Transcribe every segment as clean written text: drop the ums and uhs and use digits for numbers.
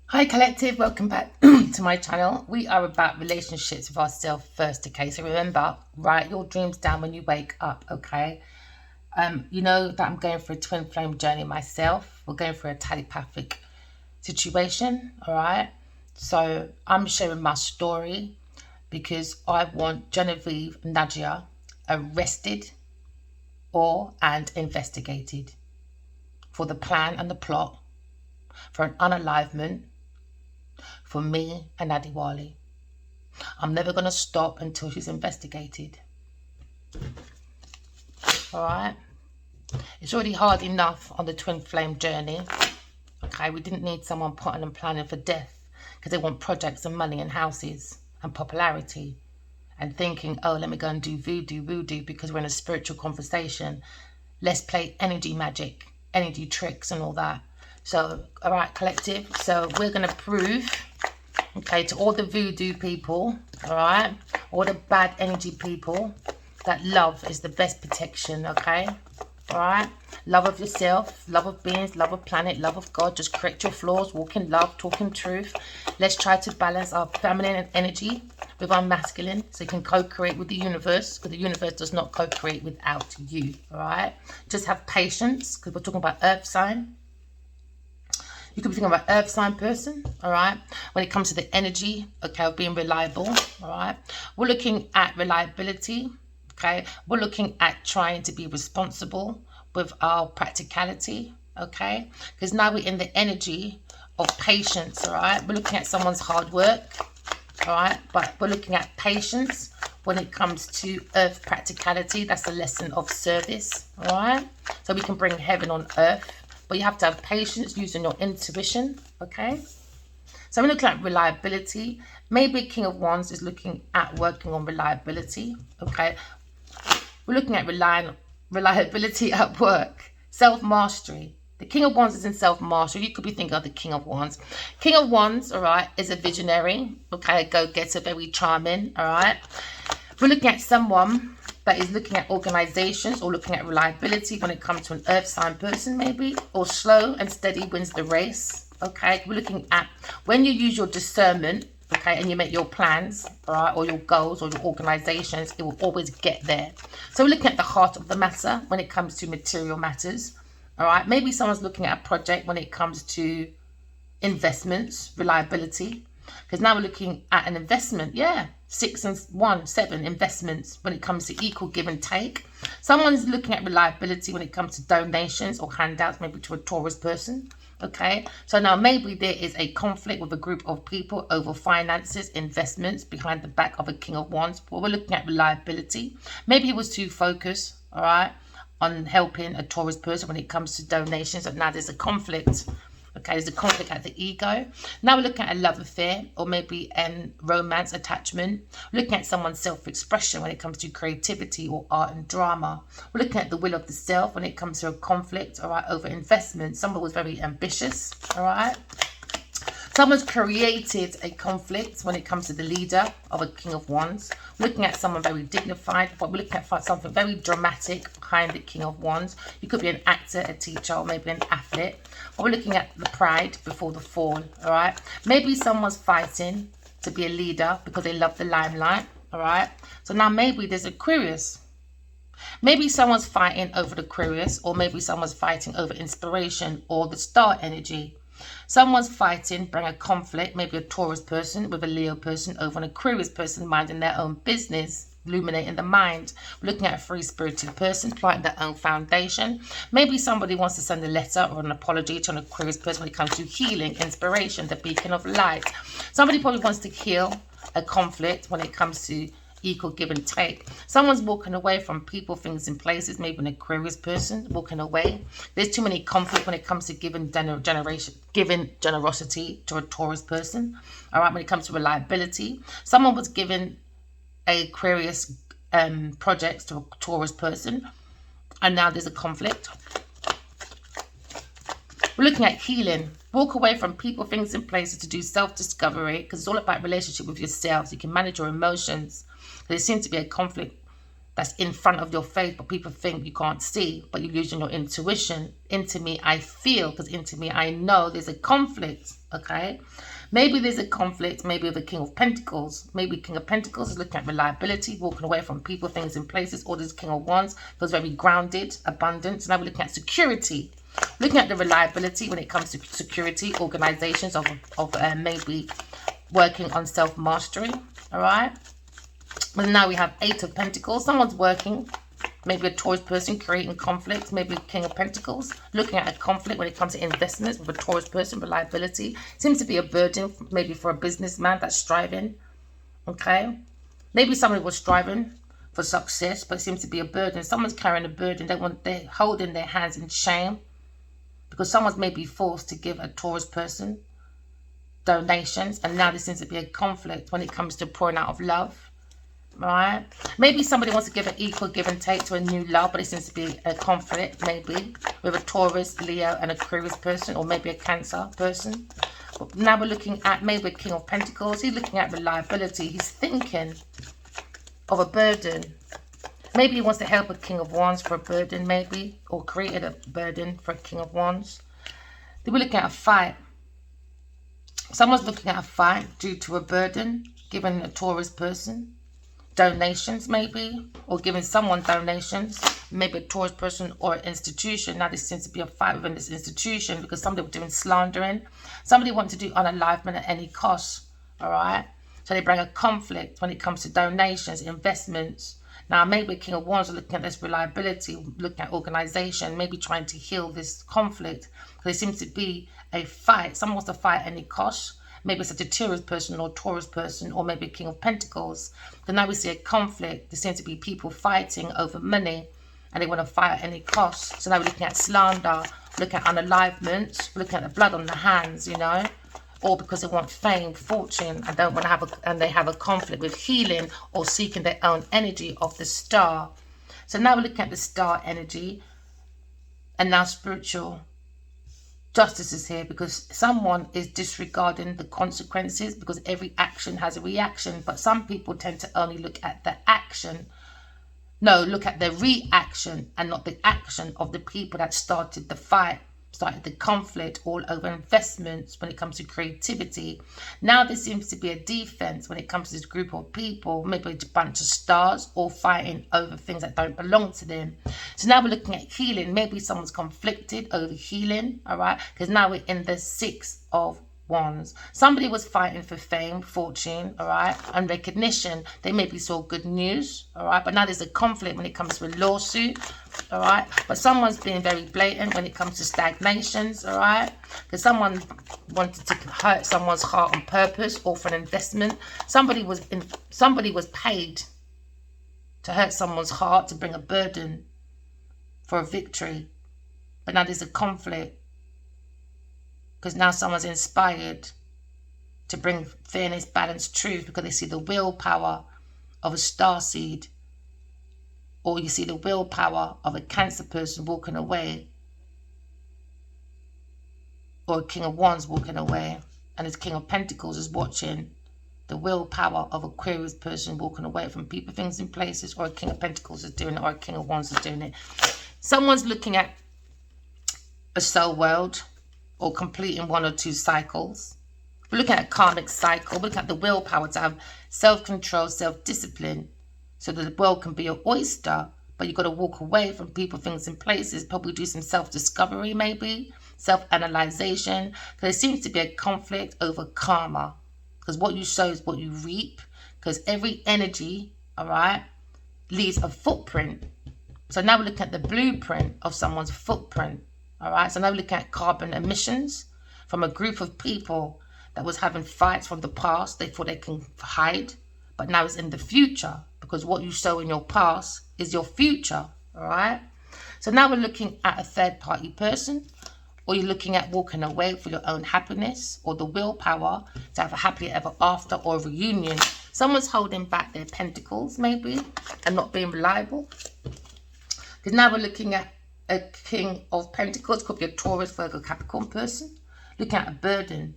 Hi collective, welcome back to my channel. We are about relationships with ourselves first, okay? So remember, write your dreams down when you wake up, okay? You know that I'm going for a twin flame journey myself. We're going for a telepathic situation, all right? So I'm sharing my story because I want Genevieve and Nadia arrested and investigated for the plan and the plot for an unalivement for me and Adiwali. I'm never going to stop until she's investigated. All right? It's already hard enough on the twin flame journey. Okay, we didn't need someone plotting and planning for death because they want projects and money and houses and popularity and thinking, oh, let me go and do voodoo because we're in a spiritual conversation. Let's play energy magic, energy tricks and all that. So, all right, collective. So we're going to prove, okay, to all the voodoo people, all right, all the bad energy people, that love is the best protection, okay? All right? Love of yourself, love of beings, love of planet, love of God. Just correct your flaws, walk in love, talk in truth. Let's try to balance our feminine energy with our masculine so you can co-create with the universe, because the universe does not co-create without you, all right? Just have patience, because we're talking about earth sign. You could be thinking about earth sign person, all right? When it comes to the energy, okay, of being reliable, all right? We're looking at reliability, okay? We're looking at trying to be responsible with our practicality, okay? Because now we're in the energy of patience, all right? We're looking at someone's hard work, all right? But we're looking at patience when it comes to earth practicality. That's a lesson of service, all right? So we can bring heaven on earth. But you have to have patience using your intuition, okay? So we're looking at reliability. Maybe King of Wands is looking at working on reliability, okay? We're looking at reliability at work, self-mastery. The King of Wands is in self-mastery. You could be thinking of the King of Wands. King of Wands, all right, is a visionary, okay, a go-getter, very charming, all right? We're looking at someone that is looking at organizations or looking at reliability when it comes to an earth sign person, maybe, or slow and steady wins the race. Okay, we're looking at when you use your discernment, okay, and you make your plans, all right, or your goals or your organizations, it will always get there. So we're looking at the heart of the matter when it comes to material matters, all right. Maybe someone's looking at a project when it comes to investments, reliability, because now we're looking at an investment. Yeah, 6 and 1, 7 investments when it comes to equal give and take. Someone's looking at reliability when it comes to donations or handouts, maybe to a Taurus person. Okay, so now maybe there is a conflict with a group of people over finances, investments behind the back of a King of Wands. But we're looking at reliability. Maybe he was too focused, all right, on helping a Taurus person when it comes to donations, and now there's a conflict. Okay, there's a conflict at the ego. Now we're looking at a love affair or maybe a romance attachment. We're looking at someone's self-expression when it comes to creativity or art and drama. We're looking at the will of the self when it comes to a conflict, all right, over investment. Someone was very ambitious, all right. Someone's created a conflict when it comes to the leader of a King of Wands. We're looking at someone very dignified, but we're looking at something very dramatic behind the King of Wands. You could be an actor, a teacher, or maybe an athlete. But we're looking at the pride before the fall, all right? Maybe someone's fighting to be a leader because they love the limelight, all right? So now maybe there's Aquarius. Maybe someone's fighting over the Aquarius, or maybe someone's fighting over inspiration or the star energy. Someone's fighting, bring a conflict, maybe a Taurus person with a Leo person over an Aquarius person minding their own business, illuminating the mind. We're looking at a free-spirited person planting their own foundation. Maybe somebody wants to send a letter or an apology to an Aquarius person when it comes to healing, inspiration, the beacon of light. Somebody probably wants to heal a conflict when it comes to equal give and take. Someone's walking away from people, things, and places. Maybe an Aquarius person walking away. There's too many conflict when it comes to giving generosity to a Taurus person. All right, when it comes to reliability, someone was given a Aquarius projects to a Taurus person, and now there's a conflict. We're looking at healing. Walk away from people, things, and places to do self-discovery, because it's all about relationship with yourself. So you can manage your emotions. There seems to be a conflict that's in front of your face, but people think you can't see, but you're using your intuition. Into me, I feel, because into me, I know there's a conflict, okay? Maybe there's a conflict, maybe with the King of Pentacles. Maybe King of Pentacles is looking at reliability, walking away from people, things, and places. Or this King of Wands feels very grounded, abundant. Now we're looking at security. Looking at the reliability when it comes to security, organizations of maybe working on self-mastery, all right? And now we have Eight of Pentacles. Someone's working, maybe a Taurus person creating conflict, maybe a King of Pentacles, looking at a conflict when it comes to investments with a Taurus person, reliability. Seems to be a burden, maybe for a businessman that's striving, okay? Maybe somebody was striving for success, but it seems to be a burden. Someone's carrying a burden. They're holding their hands in shame because someone's maybe forced to give a Taurus person donations, and now there seems to be a conflict when it comes to pouring out of love. Right? Maybe somebody wants to give an equal give and take to a new love, but it seems to be a conflict, maybe, with a Taurus, Leo, and Aquarius person, or maybe a Cancer person. But now we're looking at maybe a King of Pentacles. He's looking at reliability. He's thinking of a burden. Maybe he wants to help a King of Wands for a burden, maybe, or created a burden for a King of Wands. Then we're looking at a fight. Someone's looking at a fight due to a burden given a Taurus person. Donations, maybe, or giving someone donations, maybe a Taurus person or an institution. Now there seems to be a fight within this institution because somebody was doing slandering. Somebody wanted to do unalivement at any cost, all right? So they bring a conflict when it comes to donations, investments. Now maybe a King of Wands are looking at this reliability, looking at organization, maybe trying to heal this conflict. There seems to be a fight. Someone wants to fight at any cost. Maybe it's a Taurus person or Taurus person, or maybe a King of Pentacles. Then now we see a conflict. There seems to be people fighting over money, and they want to fight at any cost. So now we're looking at slander, looking at unalivements, looking at the blood on the hands, you know, or because they want fame, fortune, and don't want to have and they have a conflict with healing or seeking their own energy of the star. So now we're looking at the star energy, and now spiritual justice is here because someone is disregarding the consequences, because every action has a reaction, but some people tend to only look at the action. No, look at the reaction and not the action of the people that started the fight, started the conflict, all over investments when it comes to creativity. Now there seems to be a defense when it comes to this group of people, maybe a bunch of stars, all fighting over things that don't belong to them. So now we're looking at healing. Maybe someone's conflicted over healing, all right? Because now we're in the Six of Wands. Somebody was fighting for fame, fortune, all right, and recognition. They maybe saw good news, all right, but now there's a conflict when it comes to a lawsuit, all right. But someone's being very blatant when it comes to stagnations, all right, because someone wanted to hurt someone's heart on purpose or for an investment. Somebody was paid to hurt someone's heart, to bring a burden for a victory, but now there's a conflict. Because now someone's inspired to bring fairness, balance, truth, because they see the willpower of a starseed, or you see the willpower of a Cancer person walking away, or a King of Wands walking away, and this King of Pentacles is watching the willpower of Aquarius person walking away from people, things, and places, or a King of Pentacles is doing it, or a King of Wands is doing it. Someone's looking at a soul world, or completing one or two cycles. We're looking at a karmic cycle. We're looking at the willpower to have self-control, self-discipline, so that the world can be your oyster, but you've got to walk away from people, things, and places, probably do some self-discovery, maybe, self-analyzation, because there seems to be a conflict over karma, because what you sow is what you reap, because every energy, all right, leaves a footprint. So now we're looking at the blueprint of someone's footprint. All right, so now we're looking at carbon emissions from a group of people that was having fights from the past. They thought they can hide, but now it's in the future, because what you sow in your past is your future. All right, so now we're looking at a third party person, or you're looking at walking away for your own happiness, or the willpower to have a happily ever after, or a reunion. Someone's holding back their pentacles, maybe, and not being reliable. Because now we're looking at a King of Pentacles, could be a Taurus, Virgo, Capricorn person, looking at a burden.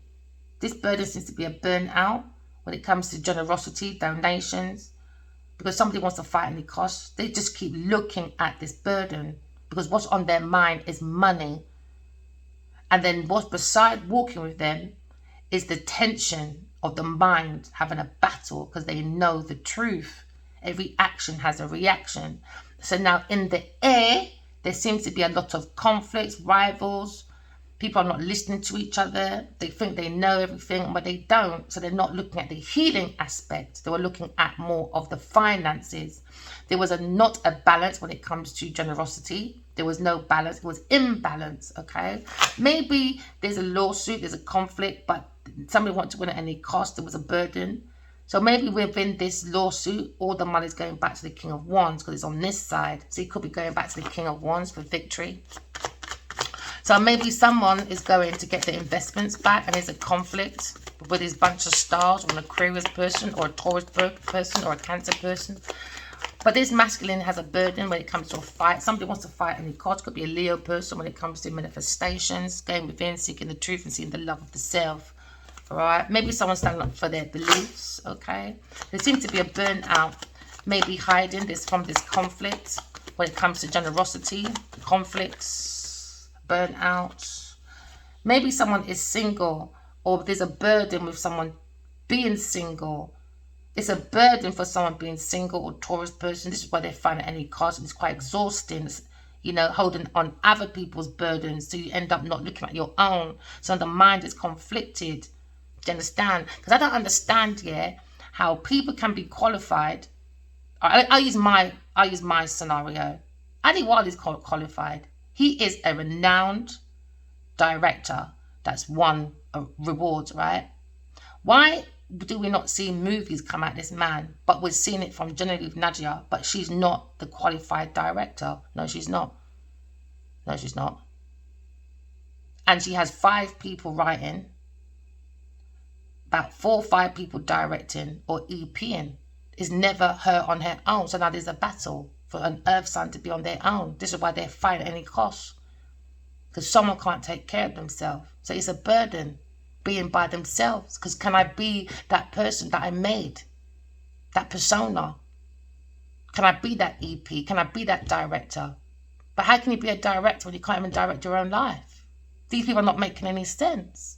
This burden seems to be a burnout when it comes to generosity, donations, because somebody wants to fight any cost. They just keep looking at this burden because what's on their mind is money. And then what's beside walking with them is the tension of the mind having a battle because they know the truth. Every action has a reaction. So now in the air, there seems to be a lot of conflicts, rivals. People are not listening to each other. They think they know everything, but they don't. So they're not looking at the healing aspect. They were looking at more of the finances. There was not a balance when it comes to generosity. There was no balance. It was imbalance, okay? Maybe there's a lawsuit, there's a conflict, but somebody wants to win at any cost. There was a burden. So maybe within this lawsuit, all the money's going back to the King of Wands because it's on this side. So he could be going back to the King of Wands for victory. So maybe someone is going to get the investments back and there's a conflict with this bunch of stars, or an Aquarius person, or a Taurus person, or a Cancer person. But this masculine has a burden when it comes to a fight. Somebody wants to fight any cost. Could be a Leo person when it comes to manifestations, going within, seeking the truth and seeing the love of the self. All right. Maybe someone's standing up for their beliefs. Okay. There seems to be a burnout, maybe hiding this from this conflict when it comes to generosity, conflicts, burnout. Maybe someone is single, or there's a burden with someone being single. It's a burden for someone being single or Taurus person. This is why they find at any cost. It's quite exhausting, you know, holding on other people's burdens. So you end up not looking at your own. So the mind is conflicted. Do you understand? Because I don't understand, how people can be qualified. I use my scenario. Ali Wiley's qualified. He is a renowned director that's won rewards, right? Why do we not see movies come at this man? But we're seeing it from Genevieve Nadia, but she's not the qualified director. No, she's not. No, she's not. And she has 5 people writing, about 4 or 5 people directing or EPing. It's never her on her own. So now there's a battle for an earth sign to be on their own. This is why they're fighting at any cost. Because someone can't take care of themselves. So it's a burden being by themselves. Because can I be that person that I made? That persona? Can I be that EP? Can I be that director? But how can you be a director when you can't even direct your own life? These people are not making any sense.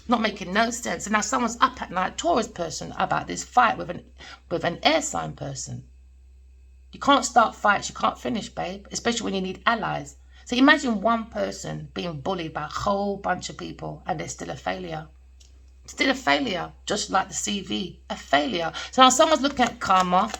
Not making no sense. And now someone's up at night, Taurus person, about this fight with an air sign person. You can't start fights, you can't finish, babe. Especially when you need allies. So imagine one person being bullied by a whole bunch of people and they're still a failure. Still a failure, just like the CV, a failure. So now someone's looking at karma.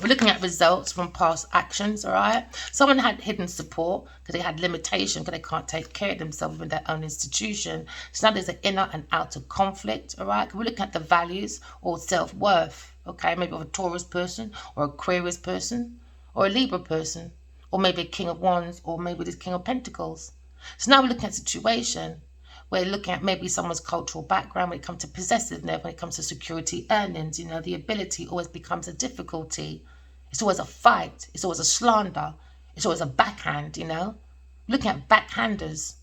We're looking at results from past actions, all right? Someone had hidden support because they had limitation because they can't take care of themselves within their own institution. So now there's an inner and outer conflict, all right? We're looking at the values or self-worth, okay? Maybe of a Taurus person or Aquarius person or a Libra person or maybe a King of Wands or maybe this King of Pentacles. So now we're looking at situation. We're looking at maybe someone's cultural background when it comes to possessiveness, when it comes to security earnings, you know, the ability always becomes a difficulty. It's always a fight. It's always a slander. It's always a backhand, you know. Looking at backhanders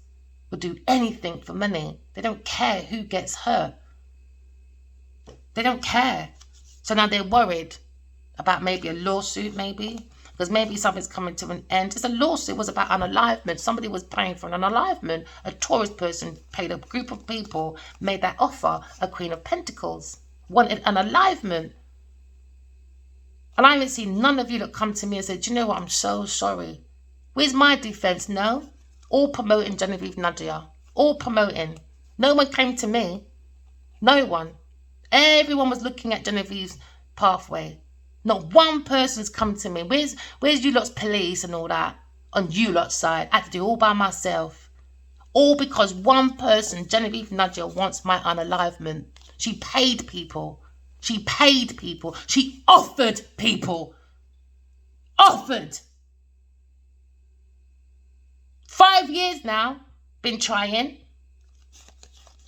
will do anything for money. They don't care who gets hurt. They don't care. So now they're worried about maybe a lawsuit, maybe. Because maybe something's coming to an end. It's a lawsuit. It was about unalivement. Somebody was paying for an unalivement. A Taurus person paid a group of people, made that offer. A Queen of Pentacles wanted an unalivement. And I haven't seen none of you that come to me and said, do you know what, I'm so sorry. Where's my defense? No. All promoting Genevieve Nadia. All promoting. No one came to me. No one. Everyone was looking at Genevieve's pathway. Not one person's come to me. Where's you lot's police and all that on you lot's side? I had to do all by myself. All because one person, Genevieve Nadia, wants my unalivement. She paid people. She paid people. She offered people. Offered. 5 years now. Been trying.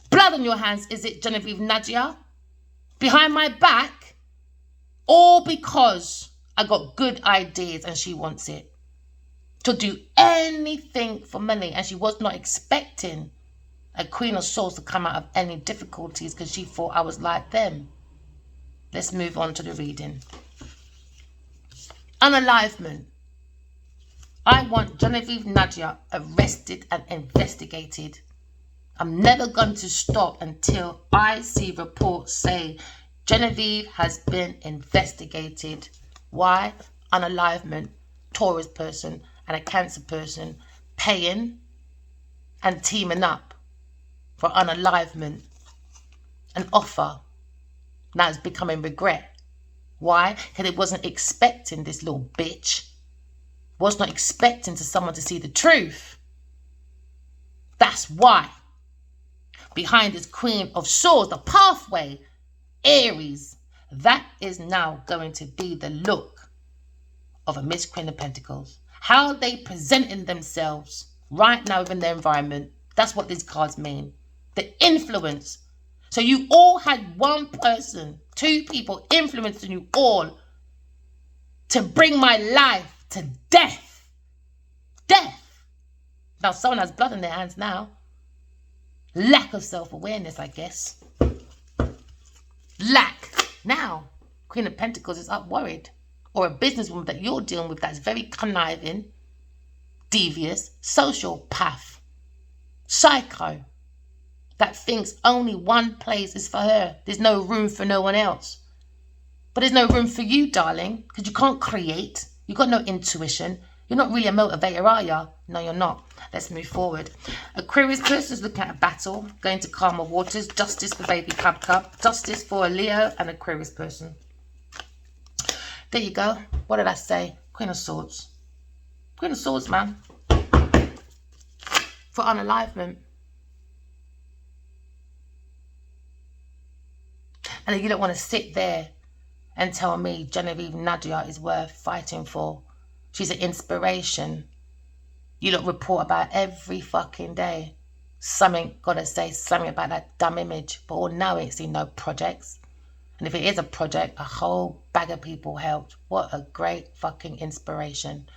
Blood on your hands, is it, Genevieve Nadia? Behind my back. All because I got good ideas and she wants it. To do anything for money. And she was not expecting a Queen of Swords to come out of any difficulties because she thought I was like them. Let's move on to the reading. Unalivement. I want Genevieve Nadia arrested and investigated. I'm never going to stop until I see reports say Genevieve has been investigated. Why? Unalivement, Taurus person and a Cancer person paying and teaming up for unalivement. An offer now is becoming regret. Why? Because it wasn't expecting this little bitch. Was not expecting someone to see the truth. That's why. Behind this Queen of Swords, the pathway, Aries, that is now going to be the look of a Miss Queen of Pentacles. How they presenting themselves right now within their environment. That's what these cards mean. The influence. So you all had one person, two people influencing you all to bring my life to death. Death. Now someone has blood in their hands now. Lack of self-awareness, I guess. Lack. Now, Queen of Pentacles is up worried. Or a businesswoman that you're dealing with that's very conniving, devious, sociopath, psycho, that thinks only one place is for her. There's no room for no one else. But there's no room for you, darling, because you can't create. You've got no intuition. You're not really a motivator, are you? No, you're not. Let's move forward. Aquarius person is looking at a battle, going to calmer waters. Justice for baby cup. Justice for a Leo and Aquarius person. There you go. What did I say? Queen of Swords. Queen of Swords, man. For unalivement. And you don't want to sit there and tell me Genevieve Nadia is worth fighting for. She's an inspiration. You look report about every fucking day. Something gotta say something about that dumb image. But all now ain't seen no projects. And if it is a project, a whole bag of people helped. What a great fucking inspiration.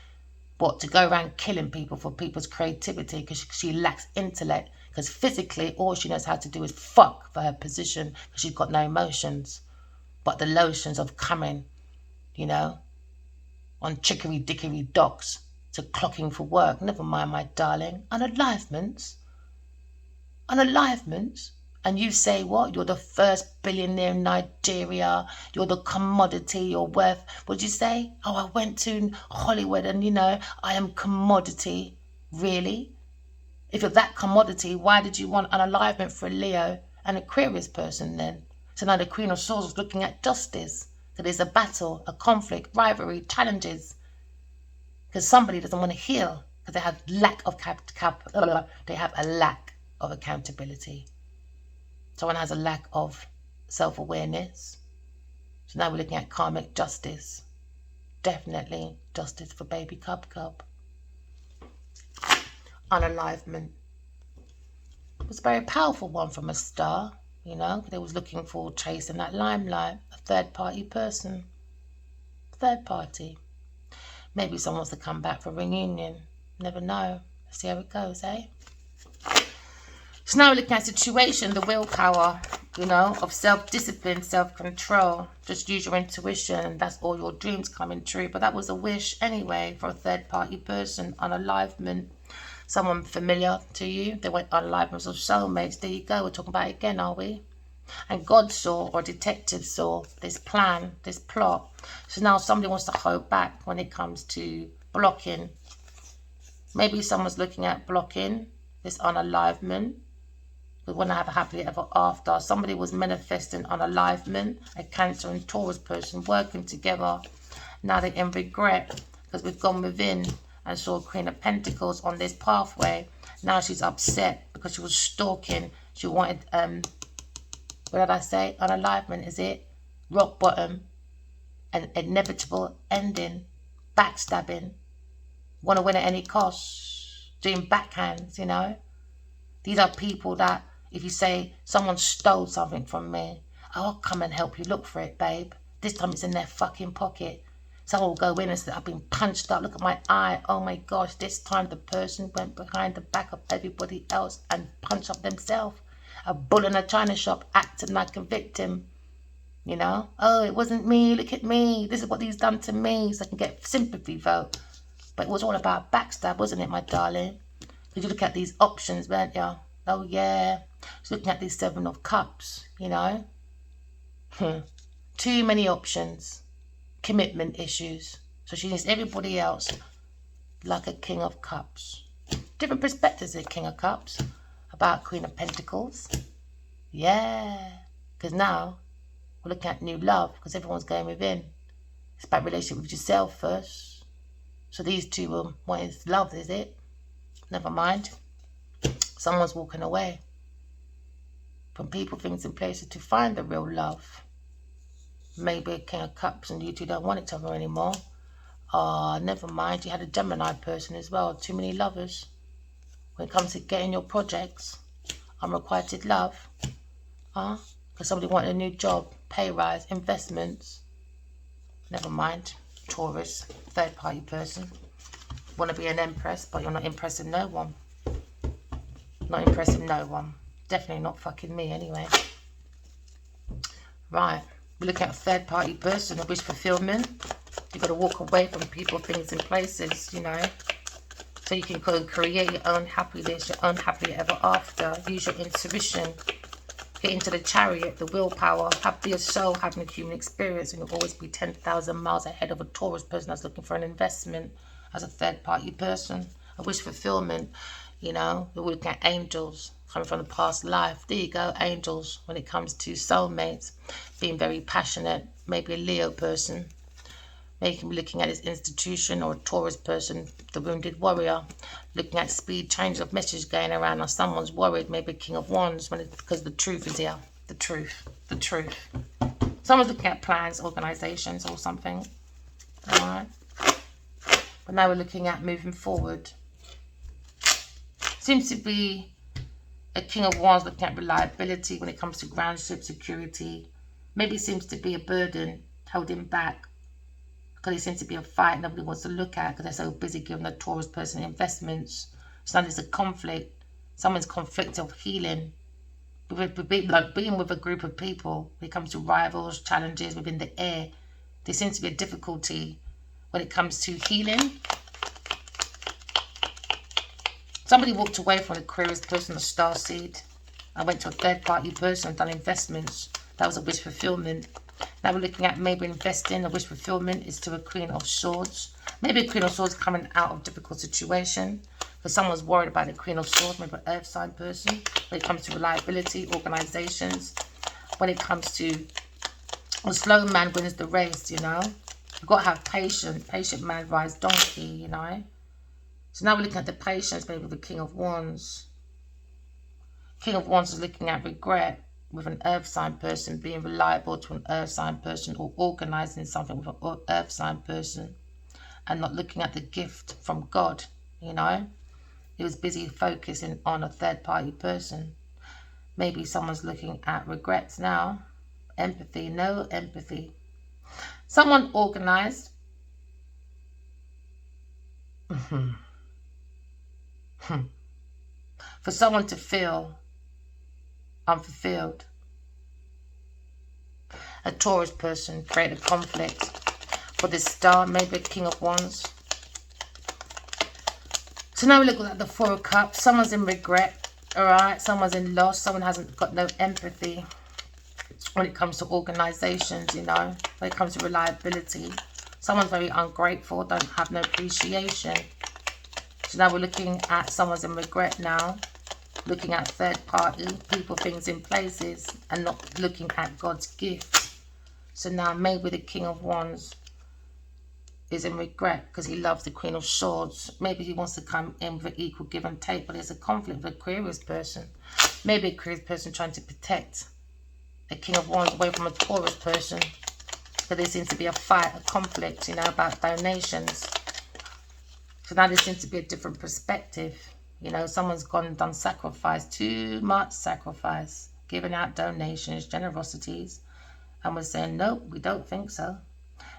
What, to go around killing people for people's creativity because she lacks intellect. Because physically, all she knows how to do is fuck for her position because she's got no emotions. But the lotions of coming, you know, on chicory dickory docks to clocking for work. Never mind, my darling. Unalivements. Unalivements. And you say what? You're the first billionaire in Nigeria. You're the commodity. You're worth, what'd you say? Oh, I went to Hollywood and, you know, I am commodity. Really? If you're that commodity, why did you want unalivement for a Leo and Aquarius person then? So now the Queen of Swords is looking at justice. So there's a battle, a conflict, rivalry, challenges. Because somebody doesn't want to heal. Because they have lack of they have a lack of accountability. Someone has a lack of self-awareness. So now we're looking at karmic justice. Definitely justice for baby cub. Unalivement. It was a very powerful one from a star, you know. They was looking for chasing that limelight. A third-party person. Third party. Maybe someone wants to come back for a reunion. Never know. Let's see how it goes, eh? So now we're looking at situation, the willpower, you know, of self-discipline, self-control. Just use your intuition. That's all your dreams coming true. But that was a wish anyway for a third-party person. Unalivement. Someone familiar to you. They went unalivement of soulmates. There you go. We're talking about it again, are we? And God saw, or detective saw, this plan, this plot. So now somebody wants to hold back when it comes to blocking. Maybe someone's looking at blocking this unalivement. We want to have a happily ever after. Somebody was manifesting unalivement, a Cancer and Taurus person working together. Now they're in regret because we've gone within and saw Queen of Pentacles on this pathway. Now she's upset because she was stalking. She wanted, what did I say? Unalivement, is it? Rock bottom. An inevitable ending. Backstabbing. Want to win at any cost. Doing backhands, you know. These are people that, if you say, someone stole something from me, oh, I'll come and help you look for it, babe. This time it's in their fucking pocket. Someone will go in and say, I've been punched up, look at my eye. Oh my gosh, this time the person went behind the back of everybody else and punched up themselves. A bull in a china shop acting like a victim. You know, oh, it wasn't me, look at me, this is what he's done to me, so I can get sympathy vote. But it was all about backstab, wasn't it, my darling? Because you look at these options, weren't you? Oh, yeah. She's looking at these 7 of Cups, you know. Too many options. Commitment issues. So she needs everybody else like a King of Cups. Different perspectives of King of Cups. About Queen of Pentacles. Yeah. Because now we're looking at new love. Because everyone's going within. It's about relationship with yourself first. So these two what is love, is it? Never mind. Someone's walking away from people, things, and places to find the real love. Maybe a King of Cups and you two don't want each other anymore. Never mind. You had a Gemini person as well. Too many lovers. When it comes to getting your projects, unrequited love. Because somebody wanted a new job, pay rise, investments. Never mind. Taurus, third party person. Want to be an empress, but you're not impressing no one. Not impressing no one. Definitely not fucking me anyway. Right. We're looking at a third party person, a wish fulfillment. You've got to walk away from people, things, and places, you know. So you can go and create your own happiness, your own happily ever after. Use your intuition. Get into the chariot, the willpower. Be a soul having a human experience. And you'll always be 10,000 miles ahead of a Taurus person that's looking for an investment as a third party person. A wish fulfillment, you know. We're looking at angels coming from the past life. There you go, angels. When it comes to soulmates, being very passionate. Maybe a Leo person. Maybe you can be looking at this institution, or a Taurus person, the wounded warrior, looking at speed, change of message going around, or someone's worried, maybe a King of Wands, because the truth is here. The truth. The truth. Someone's looking at plans, organizations, or something. Alright. But now we're looking at moving forward. Seems to be a King of Wands looking at reliability when it comes to groundship, security. Maybe it seems to be a burden holding back. Because it seems to be a fight nobody wants to look at because they're so busy giving a Taurus person investments. So now there's a conflict. Someone's conflict of healing. Like being with a group of people when it comes to rivals, challenges within the air. There seems to be a difficulty when it comes to healing. Somebody walked away from the Aquarius person, the starseed. I went to a third party person and done investments. That was a wish fulfillment. Now we're looking at maybe investing. A wish fulfillment is to a Queen of Swords. Maybe a Queen of Swords coming out of a difficult situation. Because someone's worried about the Queen of Swords. Maybe an earth sign person. When it comes to reliability, organizations. When it comes to a slow man wins the race, you know. You've got to have patience. Patient man rides donkey, you know. So now we're looking at the patience, maybe with the King of Wands. King of Wands is looking at regret. With an earth sign person, being reliable to an earth sign person, or organizing something with an earth sign person, and not looking at the gift from God, you know. He was busy focusing on a third party person. Maybe someone's looking at regrets now. Empathy, no empathy. Someone organized. For someone to feel unfulfilled. A Taurus person create a conflict. For this star, maybe a King of Wands. So now we look at the Four of Cups. Someone's in regret, alright? Someone's in loss. Someone hasn't got no empathy when it comes to organizations, you know. When it comes to reliability. Someone's very ungrateful, don't have no appreciation. So now we're looking at someone's in regret now. Looking at third party, people, things, in places, and not looking at God's gift. So now maybe the King of Wands is in regret because he loves the Queen of Swords. Maybe he wants to come in with an equal give and take, but there's a conflict with an Aquarius person. Maybe an Aquarius person trying to protect a King of Wands away from a Taurus person. But there seems to be a fight, a conflict, you know, about donations. So now there seems to be a different perspective. You know, someone's gone and done sacrifice, too much sacrifice, giving out donations, generosities, and we're saying, nope, we don't think so.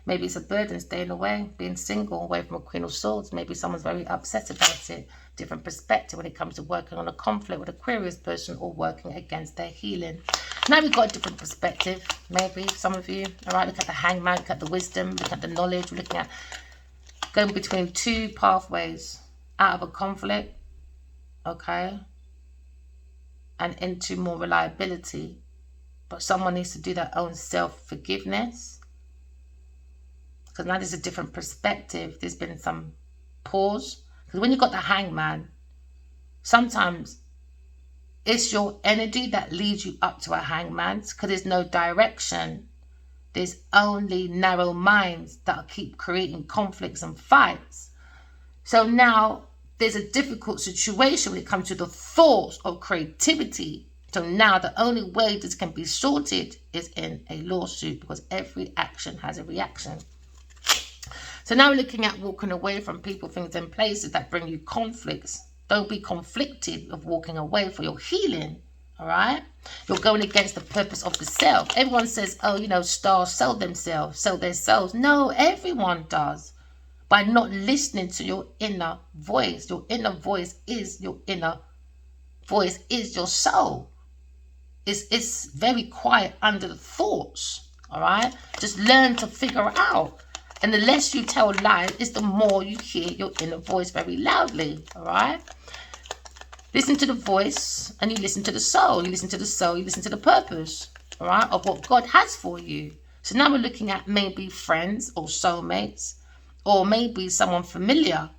Maybe it's a burden staying away, being single, away from a Queen of Swords. Maybe someone's very upset about it. Different perspective when it comes to working on a conflict with an Aquarius person or working against their healing. Now we've got a different perspective, maybe, some of you. All right, look at the hangman, look at the wisdom, look at the knowledge. We're looking at going between two pathways out of a conflict, okay, and into more reliability. But someone needs to do their own self-forgiveness. Because now there's a different perspective. There's been some pause. Because when you've got the hangman, sometimes it's your energy that leads you up to a hangman. Because there's no direction. There's only narrow minds that keep creating conflicts and fights. So now there's a difficult situation when it comes to the thoughts of creativity. So now the only way this can be sorted is in a lawsuit, because every action has a reaction. So now we're looking at walking away from people, things and places that bring you conflicts. Don't be conflicted of walking away for your healing. All right? You're going against the purpose of the self. Everyone says, oh, you know, stars sell themselves, sell their souls. No, everyone does. By not listening to your inner voice. Your inner voice is your inner voice, is your soul. It's very quiet under the thoughts. All right? Just learn to figure it out. And the less you tell lies, is the more you hear your inner voice very loudly. All right? Listen to the voice and you listen to the soul. You listen to the soul, you listen to the purpose, all right, of what God has for you. So now we're looking at maybe friends or soulmates, or maybe someone familiar,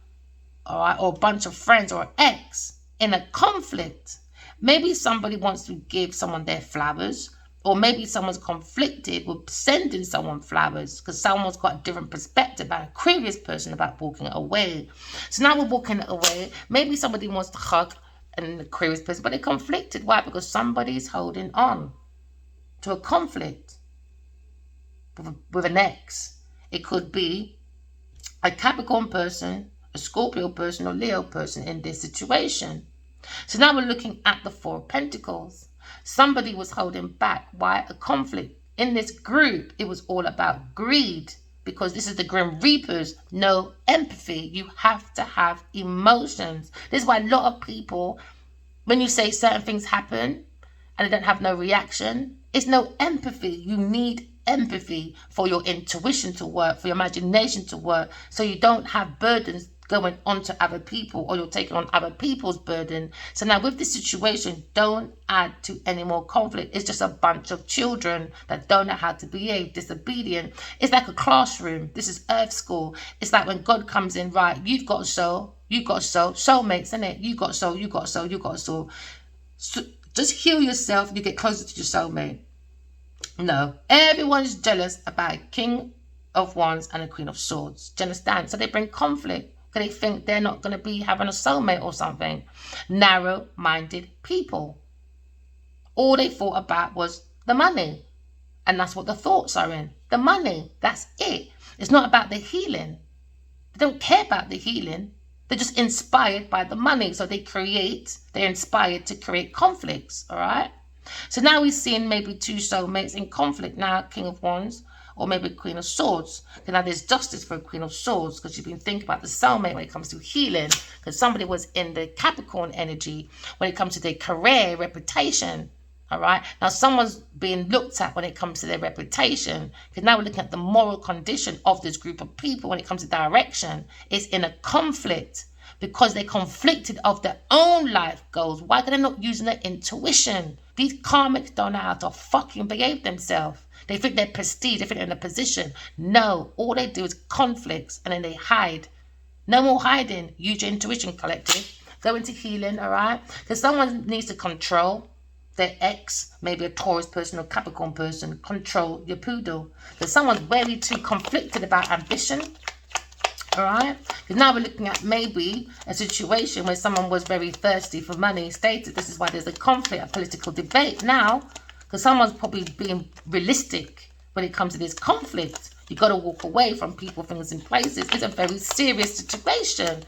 all right, or a bunch of friends or an ex in a conflict. Maybe somebody wants to give someone their flowers, or maybe someone's conflicted with sending someone flowers because someone's got a different perspective, about a curious person about walking away. So now we're walking away. Maybe somebody wants to hug and the curious person, but they're conflicted. Why? Because somebody's holding on to a conflict with an ex. It could be a Capricorn person, a Scorpio person, or Leo person in this situation. So now we're looking at the Four of Pentacles. Somebody was holding back. Why? A conflict. In this group, it was all about greed, because this is the Grim Reapers. No empathy. You have to have emotions. This is why a lot of people, when you say certain things happen and they don't have no reaction, it's no empathy. You need empathy for your intuition to work, for your imagination to work, so you don't have burdens going onto other people, or you're taking on other people's burden. So now with this situation, don't add to any more conflict. It's just a bunch of children that don't know how to behave, disobedient. It's like a classroom. This is Earth School. It's like when God comes in, right, you've got a soul, you got a soul, soulmates, isn't it? You got a soul, you got a soul, you got a soul. So just heal yourself, you get closer to your soulmate. No, everyone's jealous about a King of Wands and a Queen of Swords. Do you understand? So they bring conflict. They think they're not going to be having a soulmate or something. Narrow-minded people. All they thought about was the money. And that's what the thoughts are in. The money. That's it. It's not about the healing. They don't care about the healing. They're just inspired by the money. So they're inspired to create conflicts. All right? So now we're seeing maybe two soulmates in conflict. Now, King of Wands, or maybe Queen of Swords. Because now there's justice for a Queen of Swords, because you've been thinking about the soulmate when it comes to healing. Because somebody was in the Capricorn energy when it comes to their career, reputation. All right. Now someone's being looked at when it comes to their reputation. Because now we're looking at the moral condition of this group of people when it comes to direction. It's in a conflict. Because they're conflicted of their own life goals. Why are they not using their intuition? These karmics don't know how to fucking behave themselves. They think they're prestige, they think they're in a position. No, all they do is conflicts, and then they hide. No more hiding. Use your intuition, collective. Go into healing, all right? Because someone needs to control their ex, maybe a Taurus person or Capricorn person. Control your poodle. Because someone's very too conflicted about ambition. All right? Because now we're looking at maybe a situation where someone was very thirsty for money, status. This is why there's a conflict, a political debate now. Because someone's probably being realistic when it comes to this conflict. You've got to walk away from people, things, and places. It's a very serious situation.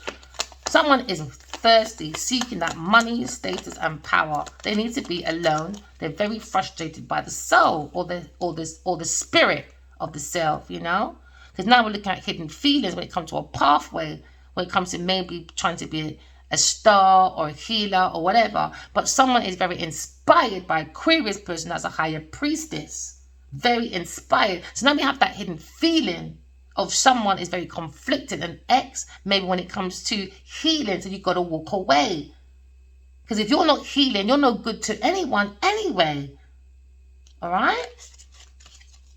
Someone is thirsty, seeking that money, status, and power. They need to be alone. They're very frustrated by the soul or the spirit of the self, you know? Because now we're looking at hidden feelings when it comes to a pathway, when it comes to maybe trying to be a star or a healer or whatever, but someone is very inspired by Aquarius person as a higher priestess. Very inspired. So now we have that hidden feeling of someone is very conflicted, an ex, maybe when it comes to healing, so you've got to walk away. Because if you're not healing, you're no good to anyone anyway. All right?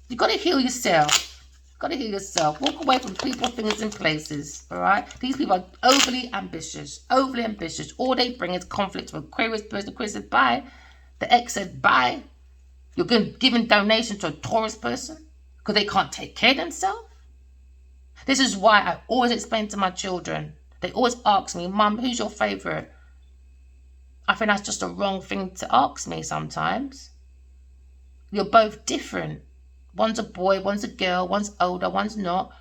You've got to heal yourself. Got to heal yourself. Walk away from people, things, and places. All right? These people are overly ambitious. Overly ambitious. All they bring is conflict with Aquarius person. Aquarius said bye. The ex said bye. You're giving donation to a Taurus person because they can't take care of themselves. This is why I always explain to my children. They always ask me, Mum, who's your favourite? I think that's just a wrong thing to ask me sometimes. You're both different. One's a boy, one's a girl, one's older, one's not.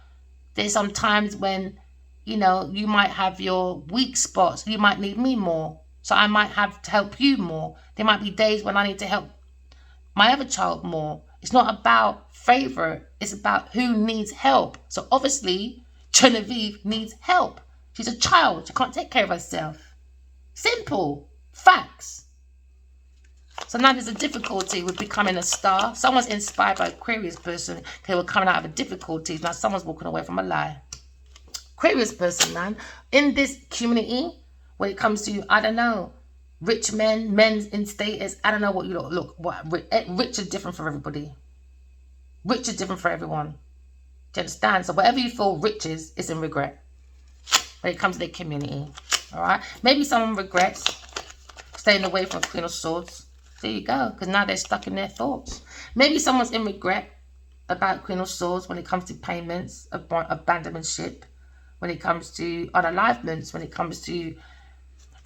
There's some times when, you know, you might have your weak spots. You might need me more. So I might have to help you more. There might be days when I need to help my other child more. It's not about favourite. It's about who needs help. So obviously, Genevieve needs help. She's a child. She can't take care of herself. Simple. Facts. So now there's a difficulty with becoming a star. Someone's inspired by Aquarius person. They were coming out of a difficulty. Now someone's walking away from a lie. Aquarius person, man. In this community, when it comes to, I don't know, rich men, men in status, I don't know what you look. Rich is different for everybody. Rich is different for everyone. Do you understand? So whatever you feel rich is, it's in regret. When it comes to their community. All right? Maybe someone regrets staying away from Queen of Swords. There you go, because now they're stuck in their thoughts. Maybe someone's in regret about Queen of Swords when it comes to payments, abandonmentship, when it comes to unalivements, when it comes to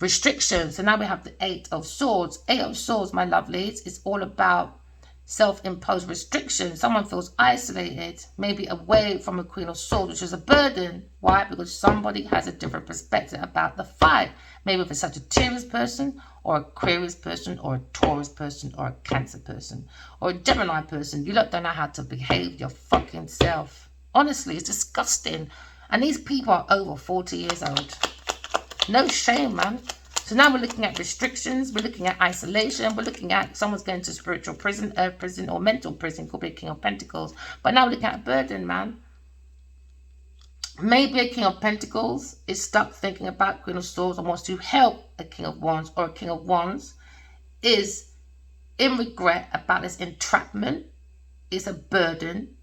restrictions. So now we have the Eight of Swords. Eight of Swords, my lovelies, is all about self-imposed restrictions. Someone feels isolated, maybe away from a Queen of Swords, which is a burden. Why? Because somebody has a different perspective about the fight. Maybe if it's a Sagittarius person, or Aquarius person, or a Taurus person, or a Cancer person, or a Gemini person. You lot don't know how to behave your fucking self. Honestly, it's disgusting. And these people are over 40 years old. No shame, man. So now we're looking at restrictions, we're looking at isolation, we're looking at someone's going to spiritual prison, earth prison, or mental prison, could be a King of Pentacles. But now we're looking at a burden, man. Maybe a King of Pentacles is stuck thinking about Queen of Swords and wants to help a King of Wands, or a King of Wands is in regret about this entrapment. It's a burden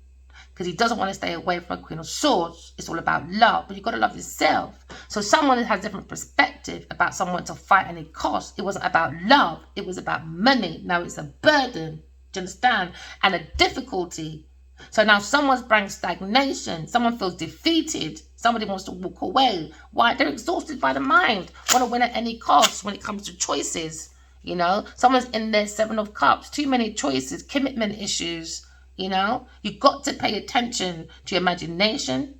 because he doesn't want to stay away from a Queen of Swords. It's all about love, but you've got to love yourself. So someone that has a different perspective about someone to fight any cost. It wasn't about love. It was about money. Now it's a burden. Do you understand? And a difficulty. So now someone's bringing stagnation. Someone feels defeated. Somebody wants to walk away. Why? They're exhausted by the mind. Want to win at any cost when it comes to choices. You know, someone's in their Seven of Cups. Too many choices. Commitment issues. You know, you've got to pay attention to your imagination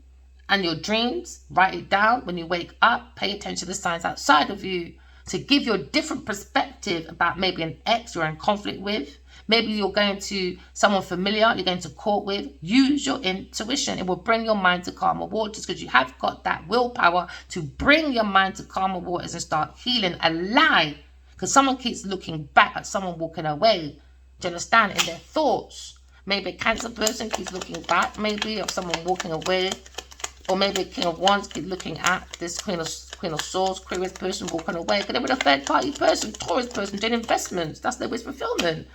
and your dreams. Write it down when you wake up. Pay attention to the signs outside of you to give you a different perspective about maybe an ex you're in conflict with. Maybe you're going to someone familiar you're going to court with. Use your intuition. It will bring your mind to calmer waters because you have got that willpower to bring your mind to calmer waters and start healing a lie. Because someone keeps looking back at someone walking away. Do you understand? In their thoughts. Maybe a Cancer person keeps looking back. Maybe of someone walking away. Or maybe a King of Wands keeps looking at this Queen of Swords, Aquarius person walking away. Because they were a third party person, Taurus person doing investments. That's their wish fulfillment.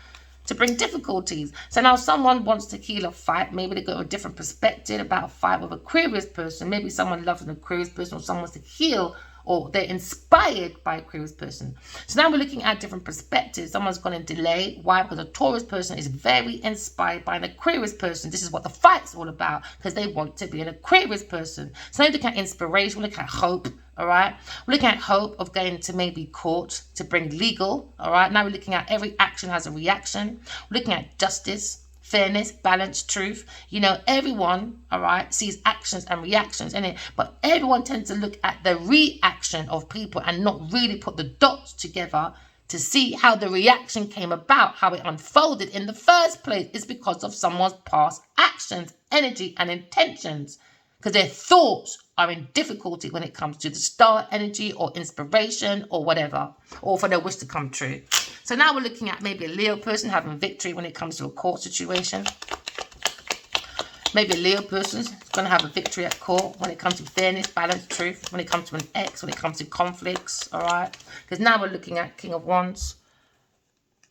To bring difficulties. So now someone wants to heal a fight. Maybe they got a different perspective about a fight with an Aquarius person. Maybe someone loves an Aquarius person or someone wants to heal or they're inspired by an Aquarius person. So now we're looking at different perspectives. Someone's going to delay. Why? Because a Taurus person is very inspired by an Aquarius person. This is what the fight's all about because they want to be an Aquarius person. So now we're looking at inspiration. We're looking at hope. All right. We're looking at hope of going to maybe court to bring legal. All right. Now we're looking at every action has a reaction. We're looking at justice, fairness, balance, truth. You know, everyone, all right, sees actions and reactions in it. But everyone tends to look at the reaction of people and not really put the dots together to see how the reaction came about, how it unfolded in the first place. It's because of someone's past actions, energy, and intentions. because their thoughts are in difficulty when it comes to the star energy or inspiration or whatever, or for their wish to come true. So now we're looking at maybe a Leo person having victory when it comes to a court situation. Maybe a Leo person's going to have a victory at court when it comes to fairness, balance, truth, when it comes to an ex, when it comes to conflicts, all right? Because now we're looking at King of Wands,